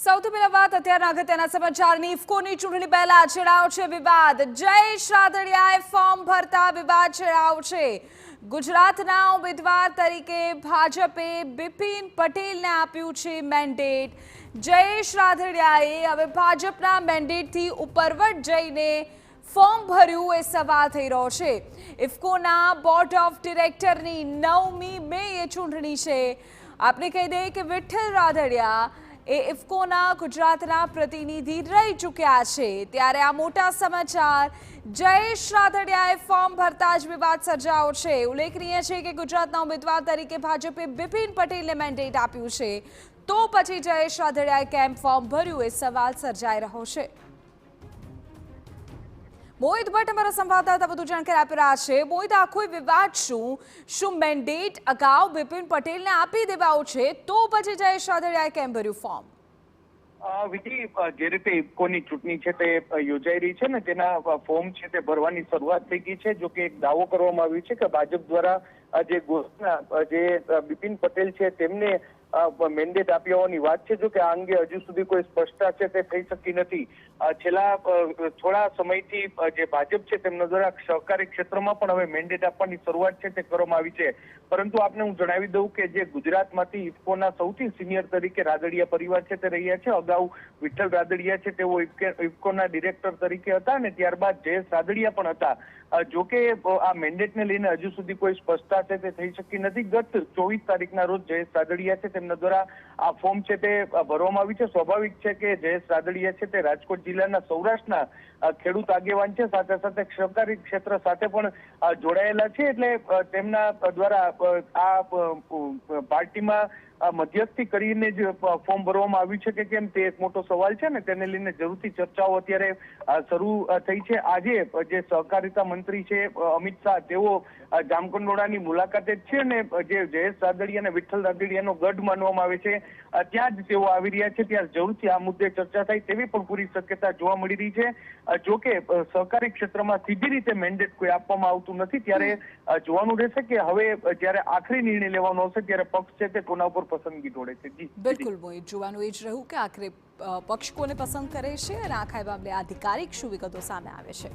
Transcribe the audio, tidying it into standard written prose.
સૌથી પહેલા વાત અત્યારના અગત્યના સમાચારની ઇફકોની ચૂંટણી પહેલા છેડાયો છે વિવાદ। જયેશ રાદડિયાએ ફોર્મ ભરતા વિવાદ છેડાયો છે। ગુજરાતના ઉમેદવાર તરીકે ભાજપે બિપિન પટેલને આપ્યું છે મેન્ડેટ। જયેશ રાદડિયાએ હવે ભાજપના મેન્ડેટથી ઉપરવટ જઈને ફોર્મ ભર્યું એ સવાલ થઈ રહ્યો છે। ઇફકોના બોર્ડ ઓફ ડિરેક્ટરની 9મી મેએ ચૂંટણી છે। આપણે કહી દઈએ કે વિઠ્ઠલ રાદડિયા એ ઇફકોના ગુજરાતના પ્રતિનિધિ રહી ચૂક્યા છે। ત્યારે આ મોટા સમાચાર જયેશ રાદડિયાએ ફોર્મ ભરતા જ વિવાદ સર્જાયો છે। ઉલ્લેખનીય છે કે ગુજરાતના ઉમેદવાર તરીકે ભાજપે બિપિન પટેલને મેન્ડેટ આપ્યું છે, તો પછી જયેશ રાદડિયાએ કેમ ફોર્મ ભર્યું એ સવાલ સર્જાઈ રહ્યો છે। મોહિત ભટ્ટ અમારા સંવાદદાતા વધુ જાણકારી આપી રહ્યા છે। મોહિત, આખો વિવાદ શું મેન્ડેટ અગાઉ બિપિન પટેલને આપી દેવાયું છે, તો પછી જયેશ રાદડિયાએ કેમ ભર્યું ફોર્મ? વિધિ, જે રીતે ઇફકોની ચૂંટણી છે તે યોજાઈ રહી છે ને, તેના ફોર્મ છે તે ભરવાની શરૂઆત થઈ ગઈ છે। જો કે એક દાવો કરવામાં આવ્યો છે કે ભાજપ દ્વારા જે બિપિન પટેલ છે તેમને મેન્ડેટ આપ્યા હોવાની વાત છે। જો કે આ અંગે હજુ સુધી કોઈ સ્પષ્ટતા છે તે થઈ શકી નથી। છેલ્લા થોડા સમયથી જે ભાજપ છે તેમના દ્વારા સહકારી ક્ષેત્રમાં પણ હવે મેન્ડેટ આપવાની શરૂઆત છે તે કરવામાં આવી છે। પરંતુ આપને હું જણાવી દઉં કે જે ગુજરાતમાંથી ઇફકોના સૌથી સિનિયર તરીકે રાદડિયા પરિવાર છે તે રહ્યા છે। અગાઉ વિઠ્ઠલ રાદડિયા છે તેઓ ઇફકોના ડિરેક્ટર તરીકે હતા અને ત્યારબાદ જયેશ રાદડિયા પણ હતા। જો કે આ મેન્ડેટને લઈને હજુ સુધી કોઈ સ્પષ્ટતા છે તે થઈ શકી નથી। ગત 24 તારીખના રોજ જયેશ રાદડિયા છે તેમના દ્વારા આ ફોર્મ છે તે ભરવામાં આવી છે। સ્વાભાવિક છે કે જયેશ રાદડિયા છે તે રાજકોટ જિલ્લાના સૌરાષ્ટ્રના ખેડૂત આગેવાન છે, સાથે સાથે સહકારી ક્ષેત્ર સાથે પણ જોડાયેલા છે। એટલે તેમના દ્વારા આ પાર્ટીમાં મધ્યસ્થી કરીને જ ફોર્મ ભરવામાં આવ્યું છે કે કેમ તે એક મોટો સવાલ છે ને, તેને લઈને જરૂરથી ચર્ચાઓ અત્યારે શરૂ થઈ છે। આજે જે સહકારિતા મંત્રી છે અમિત શાહ, તેઓ જામકંડોળાની મુલાકાતે છે ને જે જયેશ રાદડિયા અને વિઠ્ઠલ રાદડિયાનો ગઢ માનવામાં આવે છે ત્યાં જ તેઓ આવી રહ્યા છે। ત્યાં જરૂરથી આ મુદ્દે ચર્ચા થાય તેવી પણ પૂરી શક્યતા જોવા મળી રહી છે। જો કે સહકારી ક્ષેત્રમાં સીધી રીતે મેન્ડેટ કોઈ આપવામાં આવતું નથી, ત્યારે જોવાનું રહેશે કે હવે જ્યારે આખરી નિર્ણય લેવાનો હશે ત્યારે પક્ષ છે તે કોના ઉપર પસંદગી ઢોળે છે। જી બિલકુલ મોહિત, જોવાનું એ જ રહ્યું કે આખરે પક્ષ કોને પસંદ કરે છે અને આખા મામલે આધિકારિક શું વિગતો સામે આવે છે।